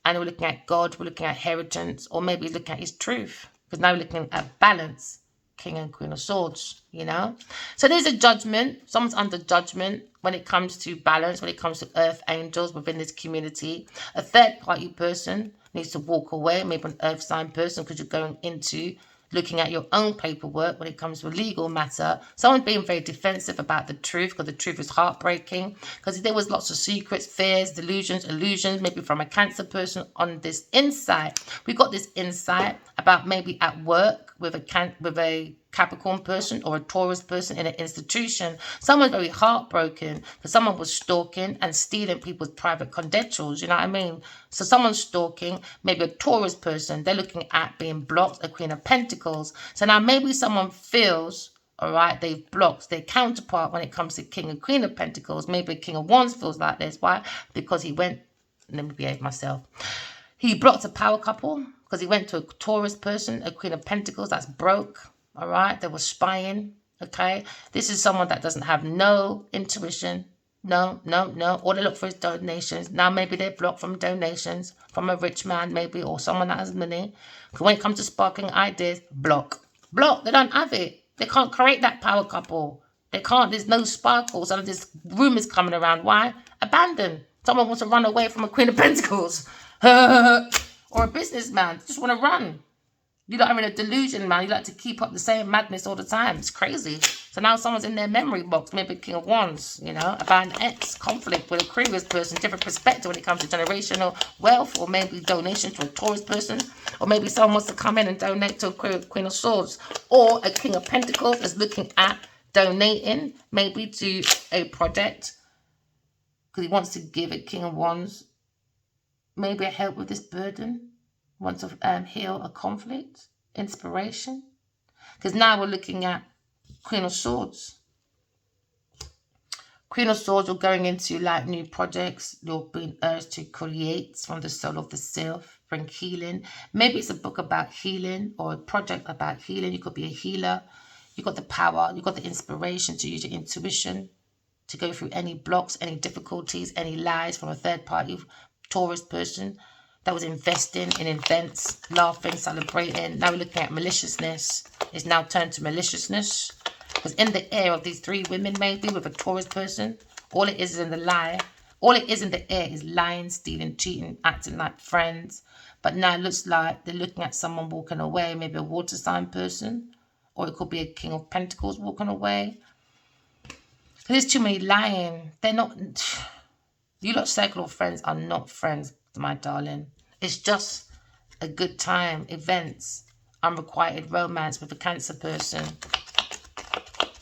and we're looking at God, we're looking at inheritance, or maybe looking at his truth. Because now we're looking at balance, King and Queen of Swords, you know? So there's a judgment. Someone's under judgment when it comes to balance, when it comes to earth angels within this community. A third-party person needs to walk away, maybe an earth sign person, because you're going into looking at your own paperwork when it comes to a legal matter. Someone being very defensive about the truth, because the truth is heartbreaking, because there was lots of secrets, fears, delusions, illusions, maybe from a Cancer person on this insight. We got this insight about maybe at work with a Capricorn person or a Taurus person in an institution. Someone's very heartbroken because someone was stalking and stealing people's private credentials, you know what I mean? So someone's stalking, maybe a Taurus person, they're looking at being blocked, a Queen of Pentacles. So now maybe someone feels, all right, they've blocked their counterpart when it comes to King and Queen of Pentacles. Maybe a King of Wands feels like this. Why? Because he went, let me behave myself. He blocked a power couple because he went to a Taurus person, a Queen of Pentacles that's broke. All right, they were spying. Okay, this is someone that doesn't have no intuition. No. All they look for is donations. Now maybe they're blocked from donations from a rich man, maybe, or someone that has money. When it comes to sparking ideas, block. They don't have it. They can't create that power couple. They can't. There's no sparkles. And there's rumors coming around. Why? Abandon. Someone wants to run away from a Queen of Pentacles. Or a businessman. Just want to run. You don't have a delusion, man. You like to keep up the same madness all the time. It's crazy. So now someone's in their memory box, maybe King of Wands, you know, about an ex, conflict with a Aquarius person, different perspective when it comes to generational wealth, or maybe donation to a Taurus person, or maybe someone wants to come in and donate to a Queen of Swords, or a King of Pentacles is looking at donating maybe to a project because he wants to give a King of Wands maybe a help with this burden. Want to heal a conflict, inspiration. Because now we're looking at Queen of Swords. Queen of Swords, you're going into like new projects. You're being urged to create from the soul of the self, bring healing. Maybe it's a book about healing or a project about healing. You could be a healer. You got the power. You got the inspiration to use your intuition to go through any blocks, any difficulties, any lies from a third party Taurus person that was investing in events, laughing, celebrating. Now we're looking at maliciousness. It's now turned to maliciousness. Because in the air of these three women, maybe with a Taurus person, all it is in the lie. All it is in the air is lying, stealing, cheating, acting like friends. But now it looks like they're looking at someone walking away, maybe a water sign person. Or it could be a King of Pentacles walking away. There's too many lying. They're not... You lot circle of friends are not friends, my darling. It's just a good time, events, unrequited romance with a Cancer person.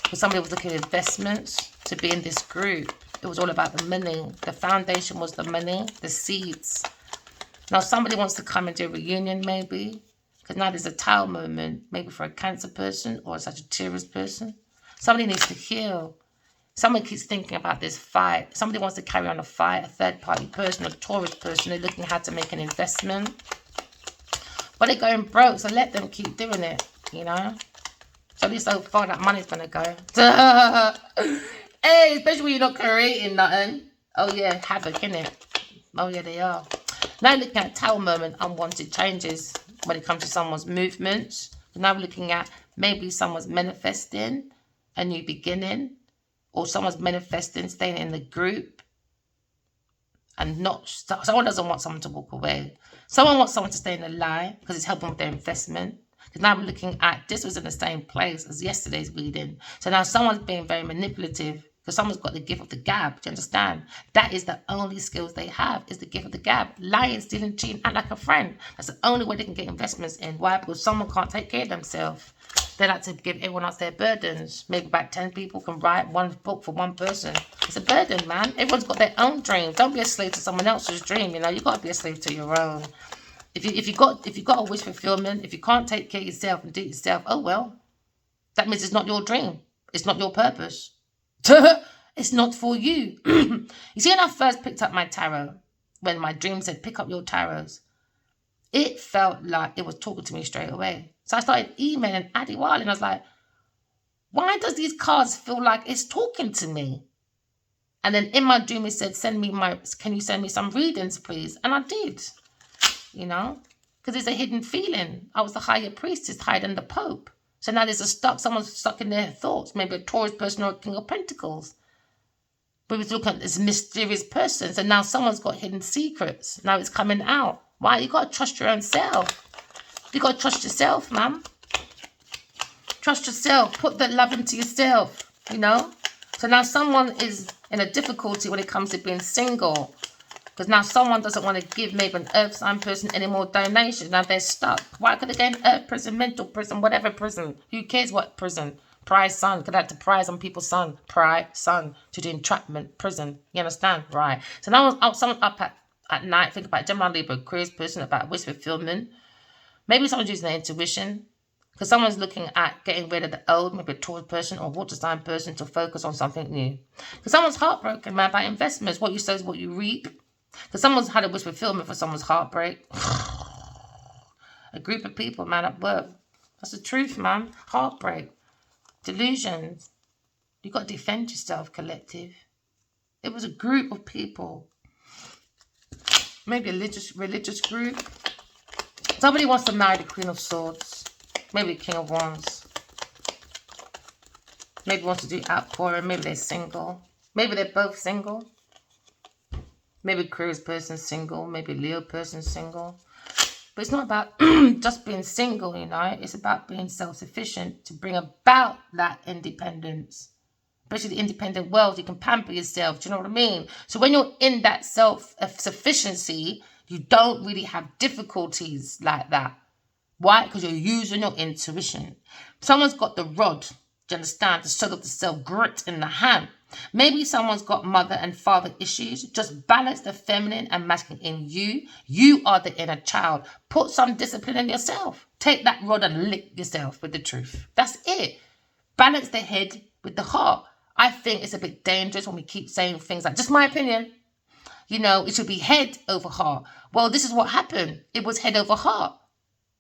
Because somebody was looking at investments to be in this group. It was all about the money. The foundation was the money, the seeds. Now somebody wants to come and do a reunion maybe. Because now there's a Tower moment, maybe for a Cancer person or a Sagittarius person. Somebody needs to heal. Someone keeps thinking about this fight. Somebody wants to carry on a fight, a third-party person, a Taurus person. They're looking how to make an investment. But they're going broke, so let them keep doing it, you know? So at least so far that money's going to go. Hey, especially when you're not creating nothing. Oh, yeah, havoc, innit? Oh, yeah, they are. Now looking at Tower moment, unwanted changes when it comes to someone's movements. Now we're looking at maybe someone's manifesting a new beginning. Or someone's manifesting, staying in the group. And not... Someone doesn't want someone to walk away. Someone wants someone to stay in the lie because it's helping with their investment. Because now we're looking at... This was in the same place as yesterday's reading. So now someone's being very manipulative because someone's got the gift of the gab. Do you understand? That is the only skills they have, is the gift of the gab. Lying, stealing, cheating, act like a friend. That's the only way they can get investments in. Why? Because someone can't take care of themselves. They like to give everyone else their burdens. Maybe about 10 people can write one book for one person. It's a burden, man. Everyone's got their own dream. Don't be a slave to someone else's dream. You know, you got to be a slave to your own. If you got a wish fulfillment, if you can't take care of yourself and do it yourself, oh well. That means it's not your dream. It's not your purpose. It's not for you. You see, when I first picked up my tarot, when my dream said, pick up your tarots, it felt like it was talking to me straight away. So I started emailing Addy Wiley, and I was like, why does these cards feel like it's talking to me? And then in my dream, it said, can you send me some readings, please? And I did, you know, because it's a hidden feeling. I was the higher priestess, higher than the Pope. So now someone's stuck in their thoughts, maybe a Taurus person or a King of Pentacles. But we look at this mysterious person. So now someone's got hidden secrets. Now it's coming out. Why? You got to trust your own self. You got to trust yourself, man. Trust yourself. Put that love into yourself, you know. So now someone is in a difficulty when it comes to being single. Because now someone doesn't want to give maybe an earth sign person any more donations. Now they're stuck. Why could they get in earth prison, mental prison, whatever prison? Who cares what prison? Prize son. Could have to prize on people's son. Prize son to do entrapment, prison. You understand? Right. So now someone up at night, think about Gemini, Libra, Aquarius person, about wish fulfillment. Maybe someone's using their intuition. Because someone's looking at getting rid of the old, maybe a Taurus person or water sign person to focus on something new. Because someone's heartbroken, man, about investments. What you sow is what you reap. Because someone's had a wish fulfillment for someone's heartbreak. A group of people, man, at work. That's the truth, man. Heartbreak. Delusions. You got to defend yourself, collective. It was a group of people. Maybe a religious group. Somebody wants to marry the Queen of Swords. Maybe King of Wands. Maybe wants to do outpouring. Maybe they're single. Maybe they're both single. Maybe Aquarius person single. Maybe Leo person single. But it's not about just being single, you know. It's about being self-sufficient to bring about that independence. Especially the independent world. You can pamper yourself. Do you know what I mean? So when you're in that self-sufficiency, you don't really have difficulties like that. Why? Because you're using your intuition. Someone's got the rod, do you understand? The sword of the self, grit in the hand. Maybe someone's got mother and father issues. Just balance the feminine and masculine in you. You are the inner child. Put some discipline in yourself. Take that rod and lick yourself with the truth. That's it. Balance the head with the heart. I think it's a bit dangerous when we keep saying things like, just my opinion. You know, it should be head over heart. Well, this is what happened. It was head over heart.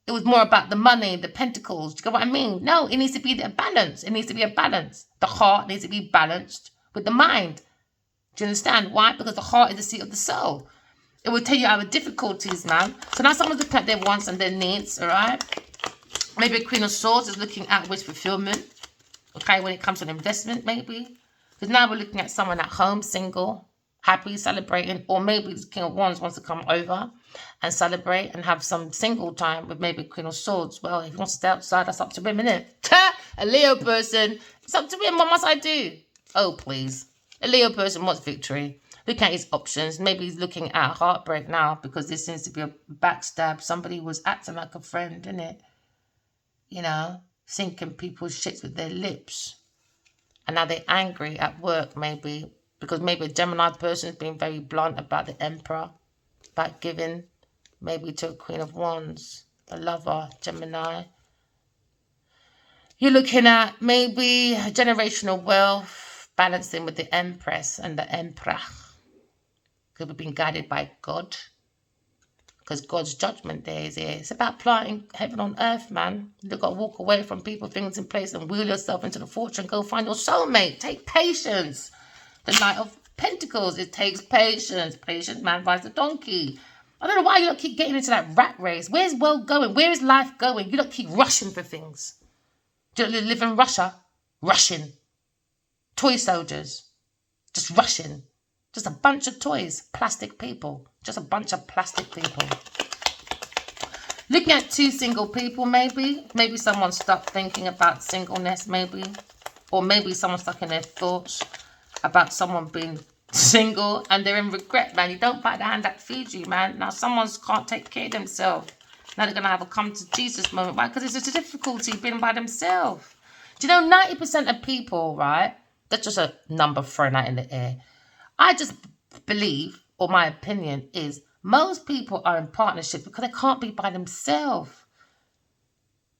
It was more about the money, the pentacles. Do you get what I mean? No, it needs to be a balance. It needs to be a balance. The heart needs to be balanced with the mind. Do you understand? Why? Because the heart is the seat of the soul. It will tell you our difficulties, man. So now someone's looking at their wants and their needs, all right? Maybe a Queen of Swords is looking at wish fulfillment. Okay, when it comes to an investment, maybe. Because now we're looking at someone at home, single, happy, celebrating. Or maybe the King of Wands wants to come over and celebrate and have some single time with maybe Queen of Swords. Well, if he wants to stay outside, that's up to him, innit? A Leo person, it's up to him. What must I do? Oh, please. A Leo person wants victory. Look at his options. Maybe he's looking at heartbreak now because there seems to be a backstab. Somebody was acting like a friend, innit? You know, sinking people's shits with their lips. And now they're angry at work, maybe. Because maybe a Gemini person is being very blunt about the Emperor. About giving maybe to a Queen of Wands, a lover, Gemini. You're looking at maybe generational wealth balancing with the Empress and the Emperor. Could have been guided by God. Because God's judgment day is here. It's about planting heaven on earth, man. You've got to walk away from people, things in place and wheel yourself into the fortune. Go find your soulmate. Take patience. The Knight of Pentacles, it takes patience. Patience, man, rides the donkey. I don't know why you don't keep getting into that rat race. Where's world going? Where is life going? You don't keep rushing for things. Do you live in Russia? Rushing. Toy soldiers. Just rushing. Just a bunch of toys. Plastic people. Just a bunch of plastic people. Looking at two single people, maybe. Maybe someone's stuck thinking about singleness, maybe. Or maybe someone's stuck in their thoughts about someone being single and they're in regret, man. You don't bite the hand that feeds you, man. Now someone's can't take care of themselves. Now they're going to have a come to Jesus moment. Why? Because it's just a difficulty being by themselves. Do you know 90% of people, right? That's just a number thrown out in the air. I just believe, or my opinion is, most people are in partnership because they can't be by themselves.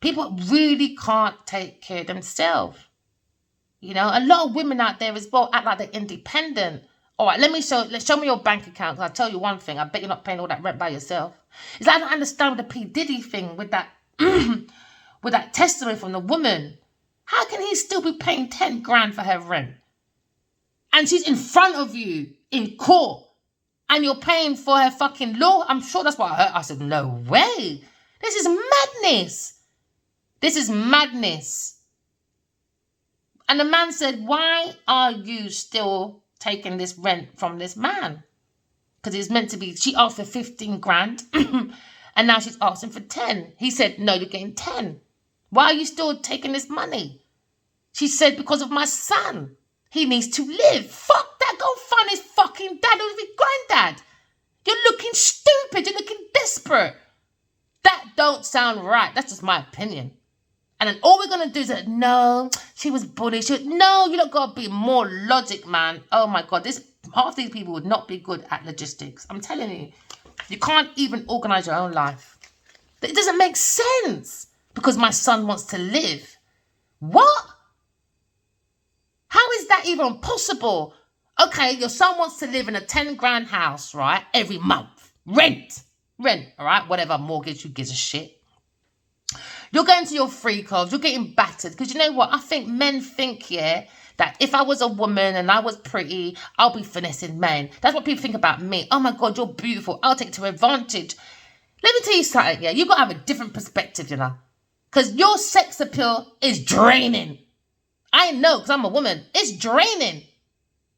People really can't take care of themselves. You know, a lot of women out there as well act like they're independent. All right, let's show me your bank account. Because I'll tell you one thing. I bet you're not paying all that rent by yourself. It's like I don't understand with the P. Diddy thing with that with that testimony from the woman. How can he still be paying 10 grand for her rent? And she's in front of you in court. And you're paying for her fucking law? I'm sure that's what I heard. I said, no way. This is madness. This is madness. And the man said, why are you still taking this rent from this man? Because it's meant to be, she asked for 15 grand. And now she's asking for 10. He said, no, you're getting 10. Why are you still taking this money? She said, because of my son. He needs to live. Fuck that. Go find his fucking dad or his granddad. You're looking stupid. You're looking desperate. That don't sound right. That's just my opinion. And then all we're going to do is that, no, she was bullied. No, you don't got to be more logic, man. Oh, my God. Half these people would not be good at logistics. I'm telling you. You can't even organize your own life. It doesn't make sense. Because my son wants to live. What? How is that even possible? Okay, your son wants to live in a 10 grand house, right? Every month. Rent, all right? Whatever mortgage, who gives a shit? You're going to your free calls. You're getting battered. Because you know what? I think men think, yeah, that if I was a woman and I was pretty, I'll be finessing men. That's what people think about me. Oh, my God, you're beautiful. I'll take it to advantage. Let me tell you something, yeah? You've got to have a different perspective, you know? Because your sex appeal is draining. I know, because I'm a woman. It's draining.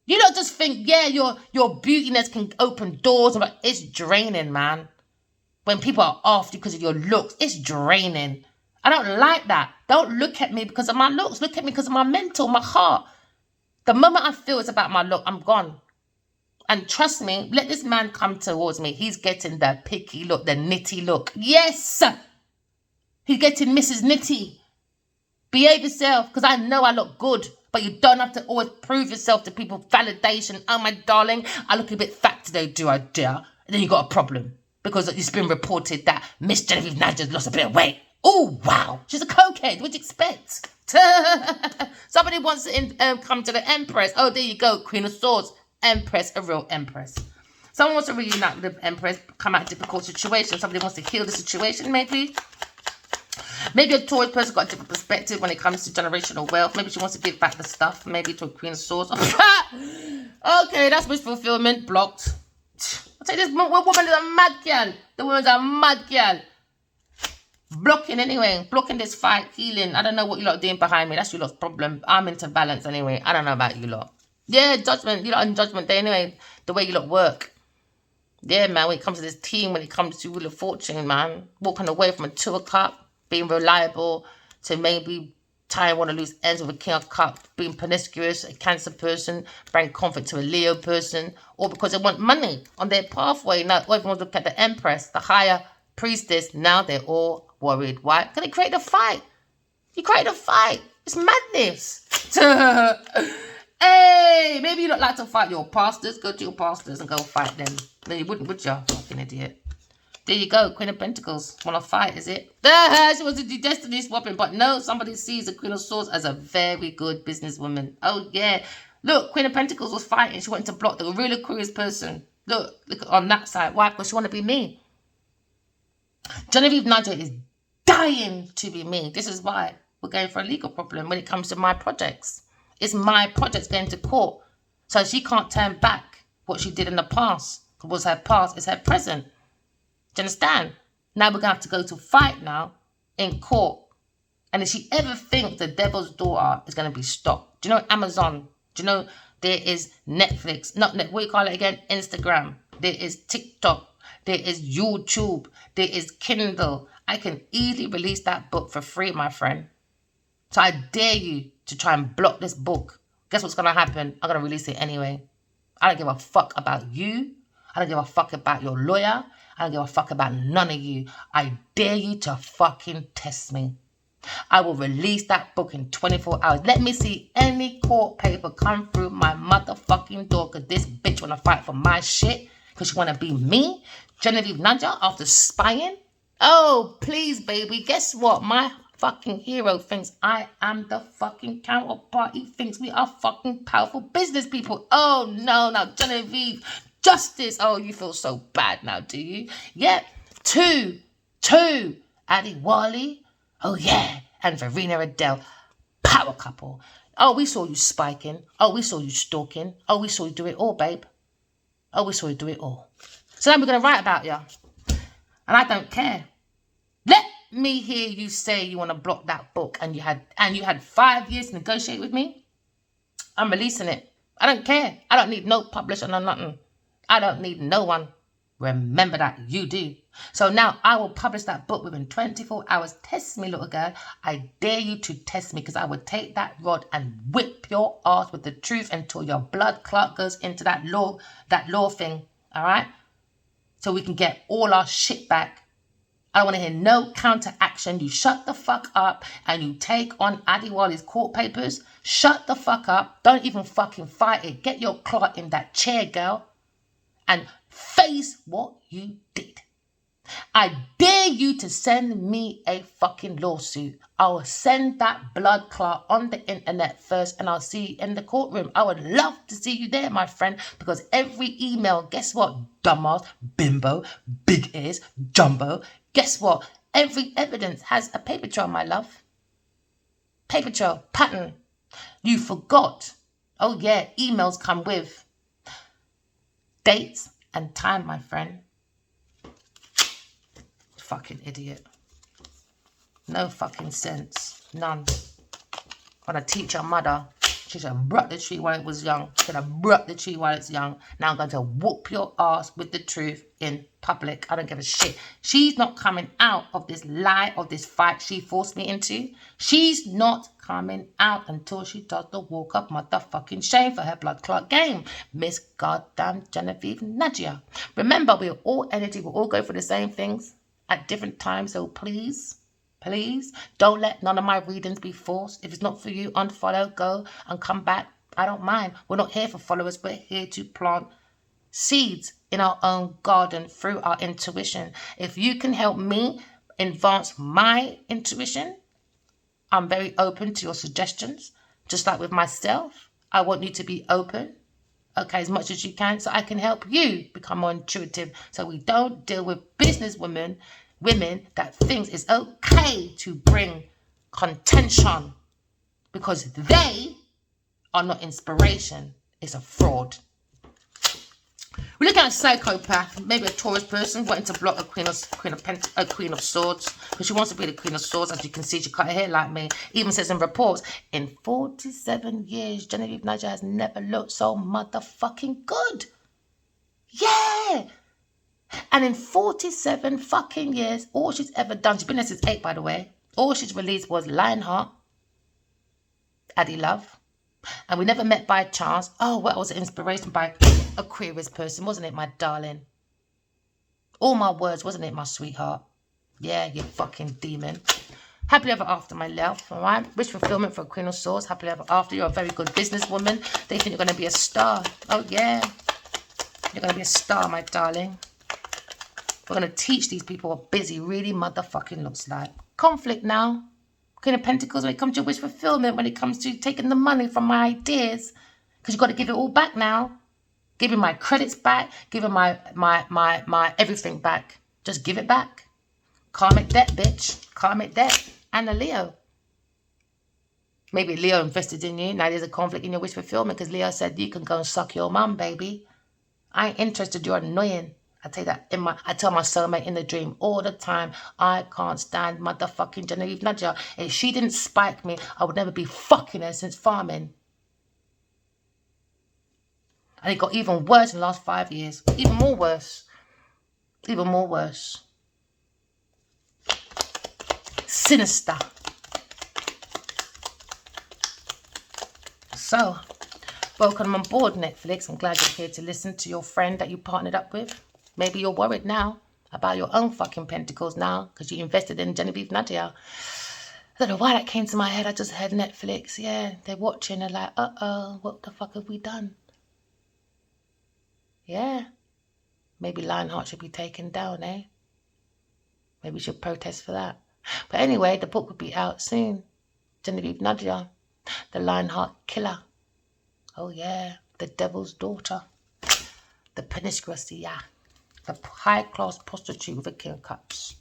You don't just think, yeah, your beautiness can open doors. But it's draining, man. When people are after you because of your looks, it's draining. I don't like that. Don't look at me because of my looks. Look at me because of my mental, my heart. The moment I feel it's about my look, I'm gone. And trust me, let this man come towards me. He's getting the picky look, the nitty look. Yes! He's getting Mrs. Nitty. Behave yourself, because I know I look good. But you don't have to always prove yourself to people. Validation. Oh, my darling, I look a bit fat today, do I dare? And then you got a problem. Because it's been reported that Miss Genevieve Nigel lost a bit of weight. Oh, wow. She's a cokehead. What'd you expect? Somebody wants to come to the Empress. Oh, there you go. Queen of Swords. Empress, a real Empress. Someone wants to reunite with the Empress, come out of a difficult situation. Somebody wants to heal the situation, maybe. Maybe a Taurus person got a different perspective when it comes to generational wealth. Maybe she wants to give back the stuff. Maybe to a Queen of Swords. Okay, that's wish fulfillment. Blocked. I tell you, this woman is a mad girl. The woman's a mad girl. Blocking anyway. Blocking this fight. Healing. I don't know what you lot are doing behind me. That's your lot's problem. I'm into balance anyway. I don't know about you lot. Yeah, judgment. You lot on judgment day anyway. The way you lot work. Yeah, man. When it comes to this team, when it comes to Wheel of Fortune, man. Walking away from a 2 of Cups. Being reliable to maybe tie one of loose ends with a King of Cups, being promiscuous, a Cancer person, bring comfort to a Leo person, or because they want money on their pathway. Now, everyone's looking at the Empress, the higher priestess. Now they're all worried. Why? Because they create a fight. You create a fight. It's madness. Hey, maybe you don't like to fight your pastors. Go to your pastors and go fight them. No, you wouldn't, would you? Fucking idiot. There you go, Queen of Pentacles. Want to fight, is it? She wants to do destiny swapping, but no, somebody sees the Queen of Swords as a very good businesswoman. Oh, yeah. Look, Queen of Pentacles was fighting. She wanted to block the really curious person. Look on that side. Why? Because she want to be me. Genevieve Nigel is dying to be me. This is why we're going for a legal problem when it comes to my projects. It's my projects going to court. So she can't turn back what she did in the past. It was her past, it's her present. Do you understand? Now we're going to have to go to fight now in court. And if she ever thinks the devil's daughter is going to be stopped. Do you know Amazon? Do you know there is Netflix? What do you call it again? Instagram. There is TikTok. There is YouTube. There is Kindle. I can easily release that book for free, my friend. So I dare you to try and block this book. Guess what's going to happen? I'm going to release it anyway. I don't give a fuck about you. I don't give a fuck about your lawyer. I don't give a fuck about none of you. I dare you to fucking test me. I will release that book in 24 hours. Let me see any court paper come through my motherfucking door because this bitch want to fight for my shit because she want to be me, Genevieve Nigel, after spying. Oh, please, baby. Guess what? My fucking hero thinks I am the fucking counterpart. He thinks we are fucking powerful business people. Oh no, now Genevieve, justice. Oh, you feel so bad now, do you? Yep. Two. Addie Wally. Oh yeah. And Verena Adele. Power couple. Oh, we saw you spiking. Oh, we saw you stalking. Oh, we saw you do it all, babe. Oh, we saw you do it all. So then we're going to write about you. And I don't care. Let me hear you say you want to block that book and you had 5 years to negotiate with me. I'm releasing it. I don't care. I don't need no publisher, no nothing. I don't need no one. Remember that, you do. So now I will publish that book within 24 hours. Test me, little girl. I dare you to test me, because I would take that rod and whip your ass with the truth until your blood clot goes into that law thing. All right? So we can get all our shit back. I don't want to hear no counteraction. You shut the fuck up and you take on Adiwali's court papers. Shut the fuck up. Don't even fucking fight it. Get your clot in that chair, girl, and face what you did. I dare you to send me a fucking lawsuit. I will send that blood clot on the internet first, and I'll see you in the courtroom. I would love to see you there, my friend, because every email, guess what, dumbass, bimbo, big ears, jumbo, guess what? Every evidence has a paper trail, my love. Paper trail, pattern. You forgot. Oh yeah, emails come with dates and time, my friend. Fucking idiot. No fucking sense. None. When I teach your mother, she should have brought the tree while it was young. Should have brought the tree while it's young. Now I'm going to whoop your ass with the truth in public. I don't give a shit. She's not coming out of this lie, of this fight she forced me into. She's not coming out until she does the walk of motherfucking shame for her blood clot game. Miss Goddamn Genevieve Nadia. Remember, we're all energy. We all go for the same things at different times. So please, don't let none of my readings be forced. If it's not for you, unfollow, go and come back. I don't mind. We're not here for followers. We're here to plant seeds in our own garden through our intuition. If you can help me advance my intuition, I'm very open to your suggestions. Just like with myself, I want you to be open, okay, as much as you can, so I can help you become more intuitive, so we don't deal with women that thinks it's okay to bring contention, because they are not inspiration. It's a fraud. We're looking at a psychopath, maybe a Taurus person wanting to block a Queen of Swords, because she wants to be the Queen of Swords. As you can see, she cut her hair like me. Even says in reports, in 47 years, Genevieve Nadia has never looked so motherfucking good. Yeah. And in 47 fucking years, all she's ever done, she's been there since 8, by the way, all she's released was Lionheart, Addie Love, and we never met by chance. Oh, what was it? Inspiration by Aquarius person, wasn't it, my darling? All my words, wasn't it, my sweetheart? Yeah, you fucking demon. Happily ever after, my love, all right? Wish fulfillment for a Queen of Swords. Happily ever after. You're a very good businesswoman. They think you're going to be a star. Oh, yeah. You're going to be a star, my darling. We're going to teach these people what busy really motherfucking looks like. Conflict now. Queen of Pentacles, when it comes to wish fulfillment, when it comes to taking the money from my ideas, because you've got to give it all back now. Giving my credits back, giving my everything back. Just give it back. Karmic debt, bitch. Karmic debt. And a Leo. Maybe Leo invested in you. Now there's a conflict in your wish fulfillment, because Leo said you can go and suck your mum, baby. I ain't interested. You're annoying. I tell you that I tell my soulmate in the dream all the time. I can't stand motherfucking Genevieve Nadia. If she didn't spike me, I would never be fucking her since farming. And it got even worse in the last 5 years. Even more worse. Even more worse. Sinister. So, welcome on board, Netflix. I'm glad you're here to listen to your friend that you partnered up with. Maybe you're worried now about your own fucking pentacles now, because you invested in Genevieve Nadia. I don't know why that came to my head. I just heard Netflix. Yeah, they're watching. They're like, uh-oh, what the fuck have we done? Yeah. Maybe Lionheart should be taken down, eh? Maybe we should protest for that. But anyway, the book will be out soon. Genevieve Nadia, the Lionheart Killer. Oh yeah, the Devil's Daughter. The Penisgracia. The high-class prostitute with a king of cups.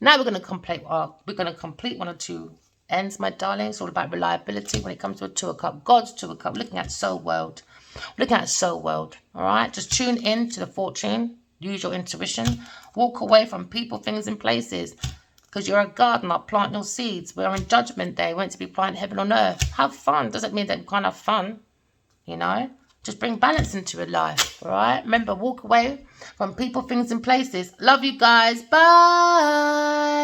Now we're going to complete one or two ends, my darling. It's all about reliability when it comes to a 2 of Cups. God's 2 of Cups. Looking at Soul World. Looking at Soul World. All right? Just tune in to the fortune. Use your intuition. Walk away from people, things, and places. Because you're a gardener. Plant your seeds. We're in Judgment Day. We're meant to be planting heaven on earth. Have fun. Doesn't mean that you can't have fun. You know? Just bring balance into your life. All right? Remember, walk away from people, things, and places. Love you guys. Bye.